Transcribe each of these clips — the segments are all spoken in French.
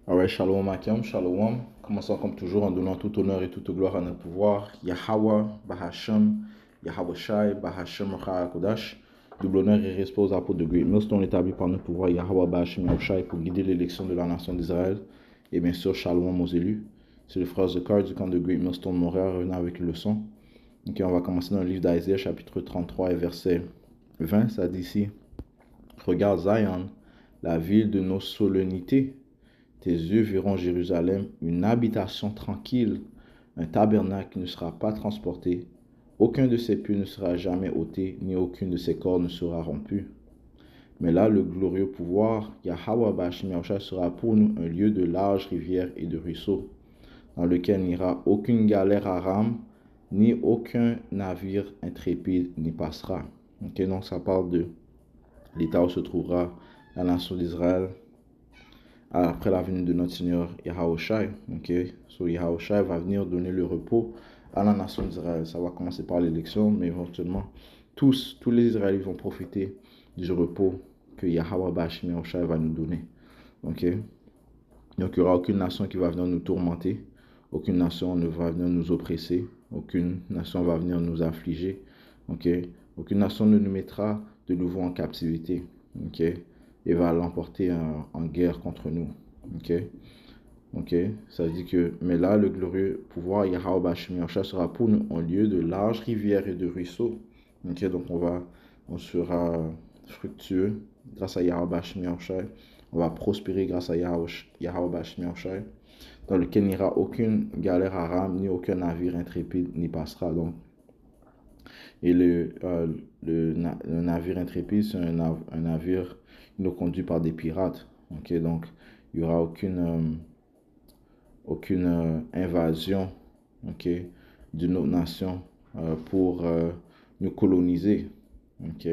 Alright, Shalom Akim, Shalom. Commençons comme toujours en donnant tout honneur et toute gloire à notre pouvoir. Yahweh, Bahashem, Yahweh Shai, Bahashem, Kodash. Double honneur et respect aux apôtres de Great Millstone établis par notre pouvoir Yahweh, Bahashem, Yahweh Shai pour guider l'élection de la nation d'Israël. Et bien sûr, Shalom aux élus. C'est le frère Zekar du camp de Great Millstone Montréal revenant avec une leçon. Ok, on va commencer dans le livre d'Isaiah, chapitre 33 et verset 20. Ça dit ici: Regarde Zion, la ville de nos solennités. Tes yeux verront Jérusalem, une habitation tranquille, un tabernacle qui ne sera pas transporté. Aucun de ses pieux ne sera jamais ôté, ni aucune de ses cordes ne sera rompue. Mais là, le glorieux pouvoir, Yahweh Bashim Yahushua, sera pour nous un lieu de larges rivières et de ruisseaux, dans lequel n'ira aucune galère à rame, ni aucun navire intrépide n'y passera. Okay, donc ça parle de l'état où se trouvera la nation d'Israël après la venue de notre Seigneur Yahushua. Okay? So Yahushua va venir donner le repos à la nation d'Israël. Ça va commencer par l'élection, mais éventuellement, tous les Israélites vont profiter du repos que Yahweh Bashim Yahushua va nous donner. Okay? Donc il n'y aura aucune nation qui va venir nous tourmenter. Aucune nation ne va venir nous oppresser. Aucune nation va venir nous affliger. Okay? Aucune nation ne nous mettra de nouveau en captivité. Okay? Et va l'emporter en guerre contre nous. Ok, ça dit que, mais là, le glorieux pouvoir Yahweh Bashim Yahushua sera pour nous un lieu de larges rivières et de ruisseaux. Ok, donc on sera fructueux grâce à Yahweh Bashim Yahushua. On va prospérer grâce à Yahweh Bashim Yahushua, dans lequel n'ira aucune galère à rame, ni aucun navire intrépide n'y passera. Donc, et le navire intrépide, c'est un navire conduit par des pirates. Ok, donc il n'y aura aucune invasion, ok, d'une autre nation pour nous coloniser. Ok.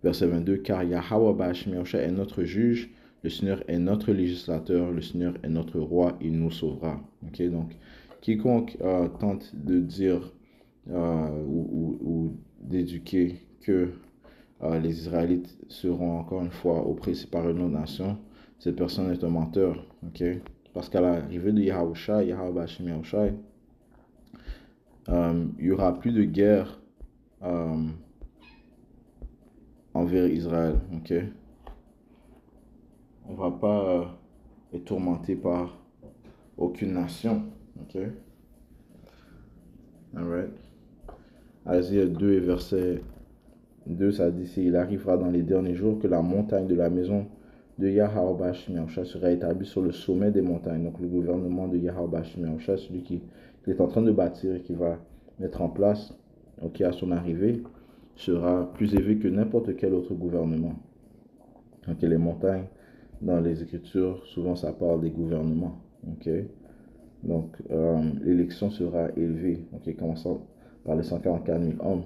Verset 22, car Yahweh Bashim Yahushua est notre juge, le Seigneur est notre législateur, le Seigneur est notre roi, il nous sauvera. Ok, donc quiconque tente de dire ou d'éduquer que les Israélites seront encore une fois oppressés par une autre nation, cette personne est un menteur. Ok, parce qu'à l'arrivée de Yahushua, Yahweh Bashim Yahushua, il n'y aura plus de guerre envers Israël. Ok, on ne va pas être tourmenté par aucune nation. Ok, alright. Isaiah 2 et verset 2, ça dit: il arrivera dans les derniers jours que la montagne de la maison de Yahweh Bashim Yahushua sera établie sur le sommet des montagnes. Donc le gouvernement de Yahweh Bashim Yahushua, celui qui est en train de bâtir et qui va mettre en place, à son arrivée, sera plus élevé que n'importe quel autre gouvernement. Donc les montagnes, dans les Écritures, souvent ça parle des gouvernements. Donc l'élection sera élevée, commençant par les 144 000 hommes.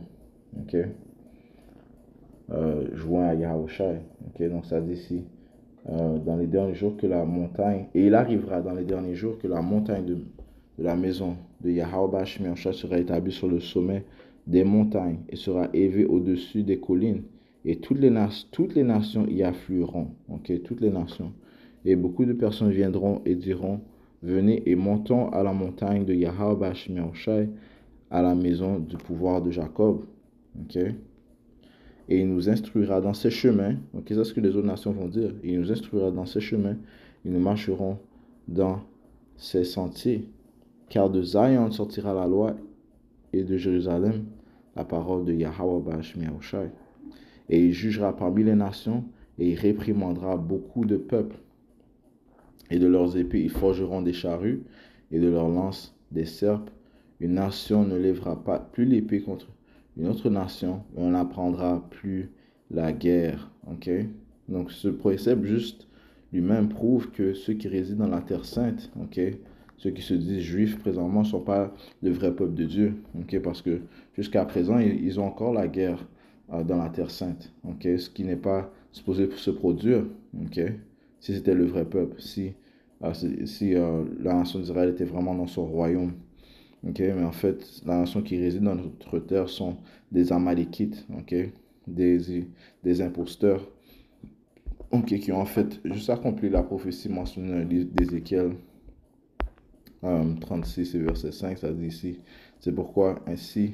Joint à Yahushua. Donc ça dit ici, dans les derniers jours que la montagne, et il arrivera dans les derniers jours que la montagne de la maison de Yahweh Bashim Yahushua sera établie sur le sommet des montagnes et sera élevée au-dessus des collines, et toutes les nations y afflueront. Toutes les nations. Et beaucoup de personnes viendront et diront: venez et montons à la montagne de Yahweh Bashim Yahushua, à la maison du pouvoir de Jacob. Et il nous instruira dans ses chemins. C'est ce que les autres nations vont dire. Il nous instruira dans ses chemins. Et nous marcherons dans ses sentiers. Car de Zion sortira la loi, et de Jérusalem la parole de Yahweh Bashim Yahushua. Et il jugera parmi les nations, et il réprimandera beaucoup de peuples. Et de leurs épées ils forgeront des charrues, et de leurs lances des serpes. Une nation ne lèvera pas plus l'épée contre une autre nation, et on n'apprendra plus la guerre. Donc ce précepte juste lui-même prouve que ceux qui résident dans la terre sainte, ceux qui se disent juifs présentement, ne sont pas le vrai peuple de Dieu. Parce que jusqu'à présent, ils ont encore la guerre dans la terre sainte. Ce qui n'est pas supposé se produire. Si c'était le vrai peuple, si la nation d'Israël était vraiment dans son royaume. Mais en fait, la nation qui réside dans notre terre sont des Amalékites, des imposteurs Ok, qui ont en fait juste accompli la prophétie mentionnée dans le livre d'Ézéchiel 36 et verset 5, ça dit ici, c'est pourquoi ainsi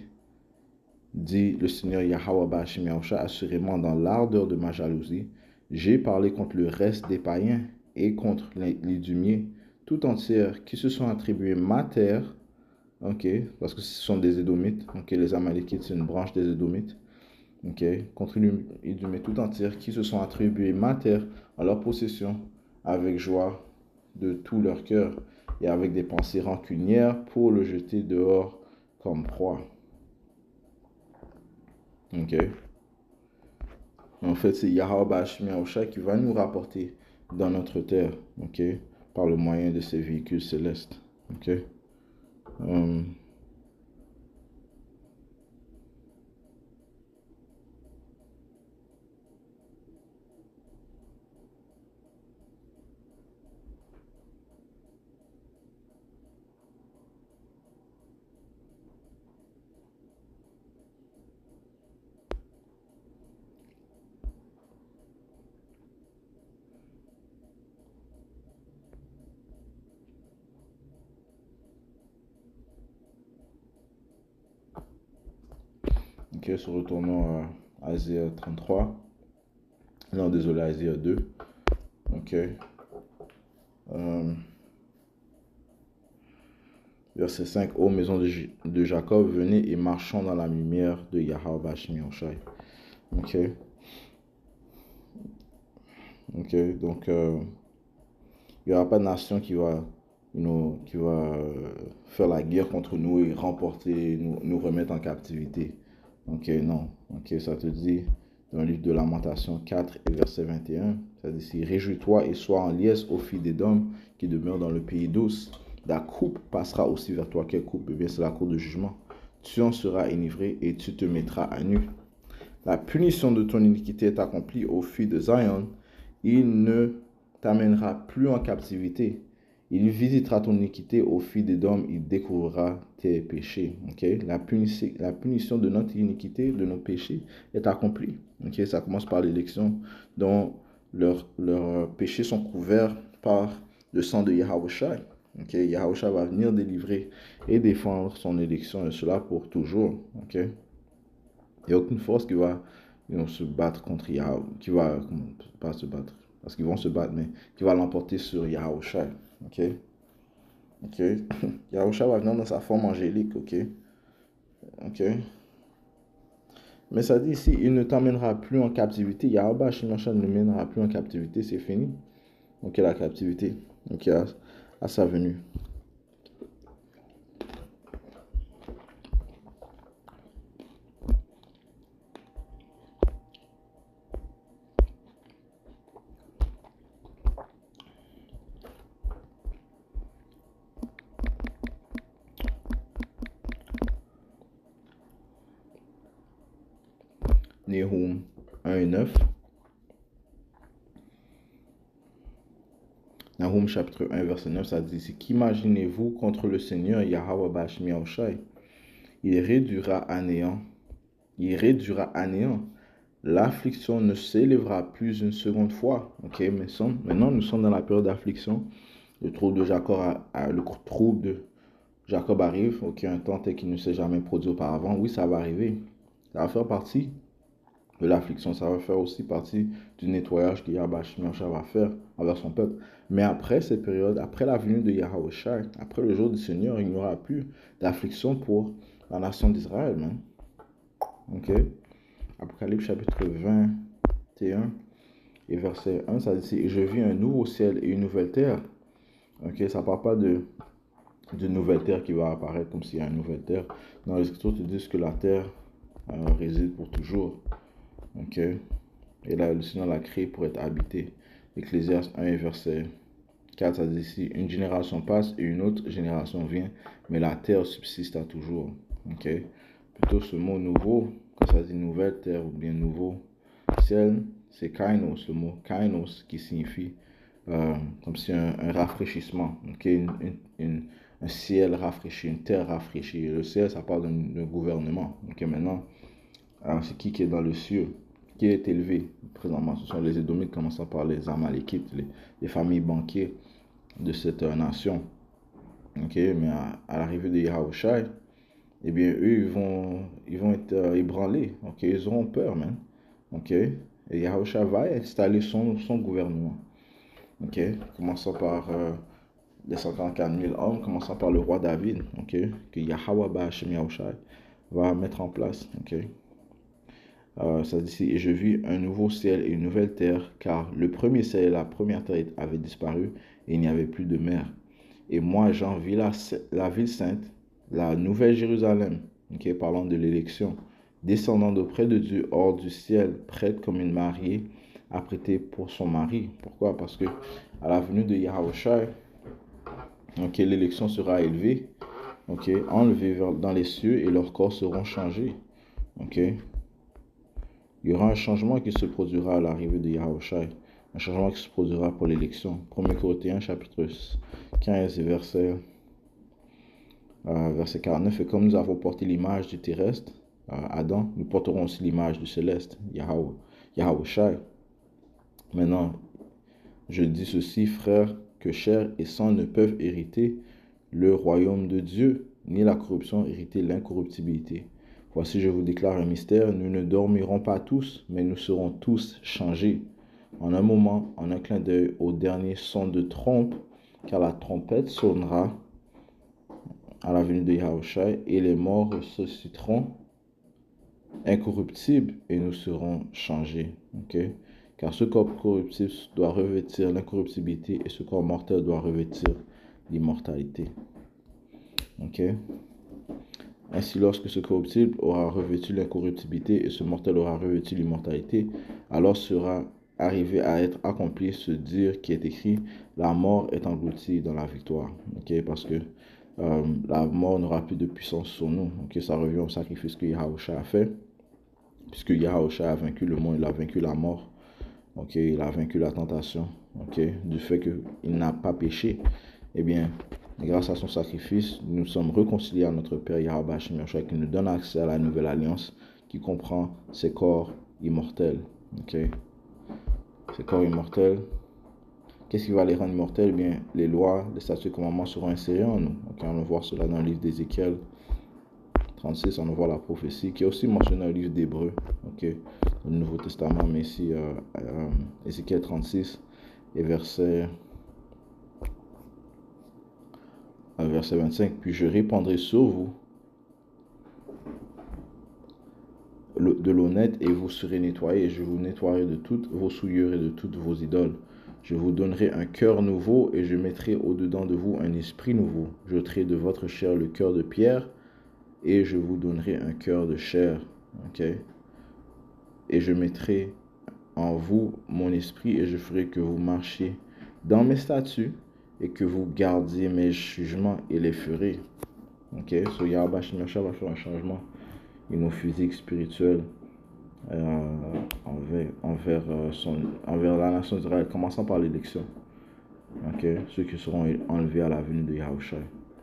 dit le Seigneur Yahweh Bashim Yahusha, assurément dans l'ardeur de ma jalousie, j'ai parlé contre le reste des païens et contre l'Idumier tout entière qui se sont attribués ma terre, ok, parce que ce sont des Édomites, ok, les Amalekites c'est une branche des Édomites, ok, contre l'Idumier tout entière qui se sont attribués ma terre à leur possession avec joie de tout leur cœur et avec des pensées rancunières pour le jeter dehors comme proie. Ok. En fait, c'est Yahweh Bashim Yahusha qui va nous rapporter dans notre terre, ok, par le moyen de ces véhicules célestes, ok. Ok, se retournons à Isaiah 33. Non, désolé, Isaiah 2. Ok. Verset 5. Ô maison de Jacob, venez et marchons dans la lumière de Yahweh Bashim Yahusha. Ok. Ok, donc il n'y aura pas de nation qui va, faire la guerre contre nous et remporter, nous remettre en captivité. Ok, non. Ok, ça te dit dans le livre de Lamentation 4 et verset 21, ça dit ici, réjouis-toi et sois en liesse aux filles d'Édom qui demeurent dans le pays d'Os. La coupe passera aussi vers toi. Quelle coupe? Eh bien, c'est la cour de jugement. Tu en seras enivré et tu te mettras à nu. La punition de ton iniquité est accomplie aux filles de Zion. Il ne t'amènera plus en captivité. Il visitera ton iniquité aux filles d'Édom, il découvrira tes péchés. Okay? La punition de notre iniquité, de nos péchés, est accomplie. Okay? Ça commence par l'élection, dont leurs péchés sont couverts par le sang de Yahushua. Okay? Yahushua va venir délivrer et défendre son élection, et cela pour toujours. Okay? Il n'y a aucune force qui va se battre contre Yahweh, qui va, pas se battre, parce qu'ils vont se battre, mais qui va l'emporter sur Yahushua. Ok? Ok? Yahushua va venir dans sa forme angélique. Ok? Ok? Mais ça dit ici, il ne t'emmènera plus en captivité. Yahweh Shimashah ne mènera plus en captivité, c'est fini. Ok, la captivité. Ok, à sa venue. Nehum 1 et 9. Nahum chapitre 1 verset 9, ça dit ici, qu'imaginez-vous contre le Seigneur Yahweh Bashmi Yahushai? Il réduira à néant. Il réduira à néant. L'affliction ne s'élèvera plus une seconde fois. Ok, maintenant nous sommes dans la période d'affliction. Le trouble de Jacob arrive. Ok, un temps tel qu'il ne s'est jamais produit auparavant. Oui, ça va arriver. Ça va faire partie de l'affliction. Ça va faire aussi partie du nettoyage que Yahweh va faire envers son peuple. Mais après cette période, après la venue de Yahweh, après le jour du Seigneur, il n'y aura plus d'affliction pour la nation d'Israël. Ok. Apocalypse chapitre 21 et verset 1, ça dit, je vis un nouveau ciel et une nouvelle terre. Ok, ça ne parle pas d'une nouvelle terre qui va apparaître comme s'il y a une nouvelle terre. Dans les Écritures, te disent que la terre réside pour toujours. Ok, et là, le Seigneur l'a créé pour être habité. Ecclésiaste 1 et verset 4, ça dit ici, une génération passe et une autre génération vient, mais la terre subsiste à toujours. Ok, plutôt ce mot nouveau, quand ça dit nouvelle terre ou bien nouveau ciel, c'est kainos, le mot kainos qui signifie comme si un rafraîchissement, okay? Un ciel rafraîchi, une terre rafraîchie. Le ciel, ça parle d'un gouvernement. Okay? Maintenant, c'est qui est dans le ciel? qui est élevé présentement. Ce sont les Édomites, commençant par les Amalékites, les familles banquières de cette nation. Ok, mais à l'arrivée de Yahushua, eh bien, eux, ils vont être ébranlés. Ok, ils auront peur, man. Ok, et Yahushua va installer son gouvernement. Ok, commençant par les 54 000 hommes, commençant par le roi David. Ok, que Yahweh Ba'Hashem Yahushua va mettre en place. Ok. Ça dit ici, et je vis un nouveau ciel et une nouvelle terre, car le premier ciel et la première terre avaient disparu, et il n'y avait plus de mer. Et moi, Jean, vis la ville sainte, la nouvelle Jérusalem, okay, parlant de l'élection, descendant d'auprès de Dieu hors du ciel, prête comme une mariée, apprêtée pour son mari. Pourquoi? Parce que à la venue de Yahushua, okay, l'élection sera élevée, okay, enlevée dans les cieux, et leurs corps seront changés. Okay. Il y aura un changement qui se produira à l'arrivée de Yahushua, un changement qui se produira pour l'élection. 1 Corinthiens chapitre 15 et verset 49. Et comme nous avons porté l'image du terrestre, Adam, nous porterons aussi l'image du céleste, Yahushua. Maintenant, je dis ceci, frères, que chair et sang ne peuvent hériter le royaume de Dieu, ni la corruption hériter l'incorruptibilité. Voici, je vous déclare un mystère, nous ne dormirons pas tous, mais nous serons tous changés. En un moment, en un clin d'œil, au dernier son de trompe, car la trompette sonnera à la venue de Yahushua, et les morts ressusciteront incorruptibles, et nous serons changés. Okay? Car ce corps corruptible doit revêtir l'incorruptibilité, et ce corps mortel doit revêtir l'immortalité. Okay? Ainsi, lorsque ce corruptible aura revêtu l'incorruptibilité et ce mortel aura revêtu l'immortalité, alors sera arrivé à être accompli ce dire qui est écrit, la mort est engloutie dans la victoire. Okay? Parce que la mort n'aura plus de puissance sur nous. Okay? Ça revient au sacrifice que Yahushua a fait. Puisque Yahushua a vaincu le monde, il a vaincu la mort. Okay? Il a vaincu la tentation. Okay? Du fait qu'il n'a pas péché. Eh bien, et grâce à son sacrifice, nous sommes réconciliés à notre Père Yahweh Ba'Hashem Yahushua, qui nous donne accès à la nouvelle alliance qui comprend ces corps immortels. Okay? Ces corps immortels, qu'est-ce qui va les rendre immortels? Eh bien, les lois, les statuts et commandements seront insérés en nous. Okay? On va voir cela dans le livre d'Ézéchiel 36, on va voir la prophétie qui est aussi mentionnée dans le livre d'Hébreux, okay? Dans le Nouveau Testament, mais ici, Ézéchiel 36 et verset 25, puis je répandrai sur vous de l'eau nette et vous serez nettoyés, et je vous nettoierai de toutes vos souillures et de toutes vos idoles. Je vous donnerai un cœur nouveau et je mettrai au-dedans de vous un esprit nouveau. Je ôterai de votre chair le cœur de pierre et je vous donnerai un cœur de chair. Okay? Et je mettrai en vous mon esprit et je ferai que vous marchiez dans mes statuts et que vous gardiez mes jugements et les ferez. Ok, so Yahweh Ba'Hashem Yahushua va faire un changement physique, spirituel envers la nation d'Israël, commençant par l'élection. Ok, ceux qui seront enlevés à la venue de Yahushua.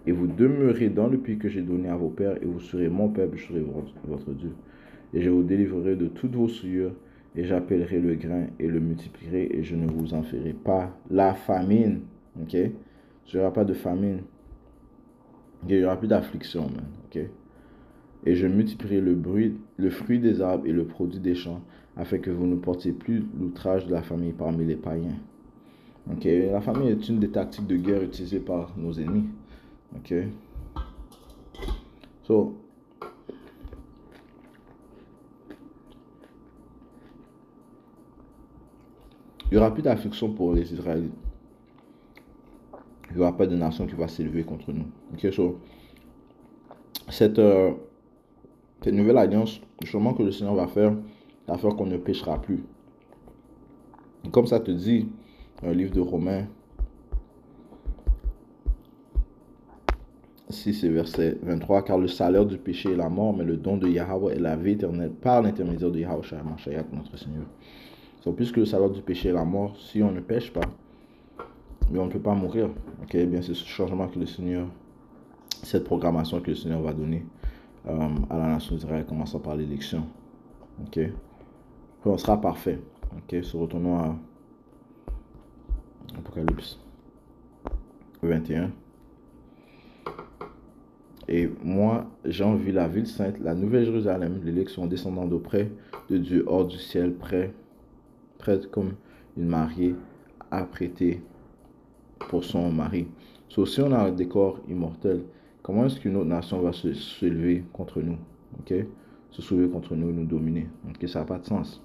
Et vous demeurez dans le pays que j'ai donné à vos pères, et vous serez mon peuple, je serai votre Dieu. Et je vous délivrerai de toutes vos souillures, et j'appellerai le grain et le multiplierai, et je ne vous en ferai pas la famine. Ok, il n'y aura pas de famine. Il n'y aura plus d'affliction, man. Ok. Et je multiplierai le fruit des arbres et le produit des champs, afin que vous ne portiez plus l'outrage de la famille parmi les païens. Ok. La famille est une des tactiques de guerre utilisées par nos ennemis. Ok. So, il n'y aura plus d'affliction pour les Israélites. Il n'y aura pas de nation qui va s'élever contre nous. Ok. So, cette nouvelle alliance, justement, que le Seigneur va faire qu'on ne péchera plus. Et comme ça te dit, un livre de Romains 6 et verset 23, car le salaire du péché est la mort, mais le don de Yahweh est la vie éternelle par l'intermédiaire de Yahushua HaMashiach, notre Seigneur. Donc, puisque le salaire du péché est la mort, si on ne pêche pas, mais on ne peut pas mourir. Ok, eh bien c'est ce changement que le Seigneur, cette programmation que le Seigneur va donner à la nation d'Israël, commençant par l'élection. Ok. on sera parfait. Ok, se retournons à Apocalypse 21. Et moi, Jean vis la ville sainte, la nouvelle Jérusalem, l'élection descendant d'auprès de Dieu hors du ciel, prête comme une mariée apprêtée pour son mari. So, si on a un décor immortel, comment est-ce qu'une autre nation va se lever contre nous? Ok? Se soulever contre nous, nous dominer. Ok, ça n'a pas de sens.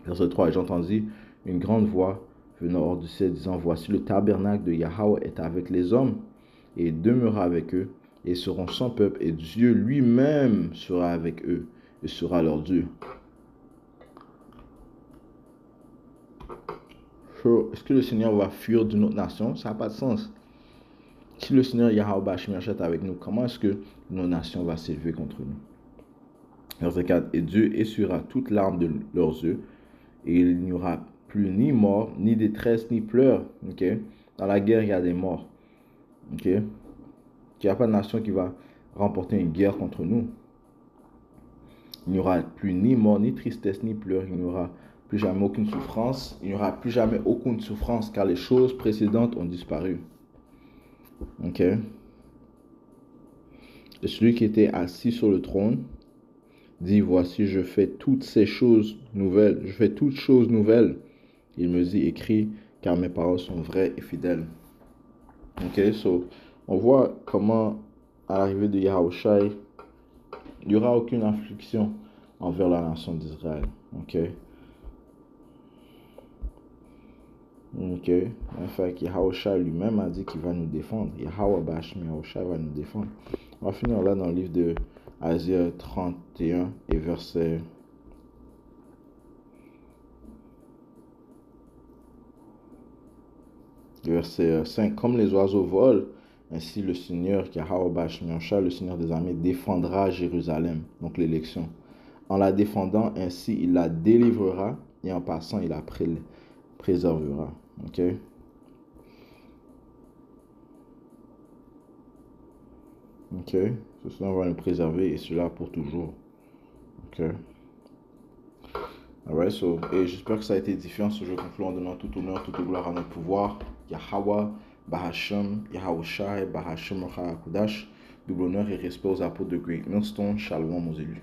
Verset 3, et j'entendis une grande voix venant hors du ciel disant, voici le tabernacle de Yahweh est avec les hommes et il demeurera avec eux et ils seront son peuple et Dieu lui-même sera avec eux et sera leur Dieu. Est-ce que le Seigneur va fuir d'une autre nation? Ça n'a pas de sens. Si le Seigneur Yahweh Bashmiach est avec nous, comment est-ce que nos nations va s'élever contre nous? Verset 4, et Dieu essuiera toute larme de leurs yeux et il n'y aura plus ni mort, ni détresse, ni pleurs. Okay? Dans la guerre, il y a des morts. Okay? Il n'y a pas de nation qui va remporter une guerre contre nous. Il n'y aura plus ni mort, ni tristesse, ni pleurs. Il n'y aura plus jamais aucune souffrance. Il n'y aura plus jamais aucune souffrance car les choses précédentes ont disparu. Ok? Et celui qui était assis sur le trône dit, voici, je fais toutes ces choses nouvelles. Je fais toutes choses nouvelles. Il me dit, écris, car mes paroles sont vraies et fidèles. Ok? So, on voit comment, à l'arrivée de Yahushai, il n'y aura aucune affliction envers la nation d'Israël. Ok? Ok? En fait, Yahushai lui-même a dit qu'il va nous défendre. Yahweh Bashmi Yahushai va nous défendre. On va finir là dans le livre de Asia 31 et verset 5. Comme les oiseaux volent, ainsi le Seigneur, Yahweh Bashmi Yahushai, le Seigneur des armées, défendra Jérusalem, donc l'élection. En la défendant, ainsi il la délivrera et en passant, il la préservera. Ok? Ok? Cela va nous préserver et cela pour toujours. Ok? Alright, so, et j'espère que ça a été édifiant. Ce jeu conclut en donnant tout honneur, toute gloire à notre pouvoir. Yahweh, Bahashem, Yahushai, Bahashem, Kudash. Double honneur et respect aux apôtres de Great Millstone. Shalom aux élus.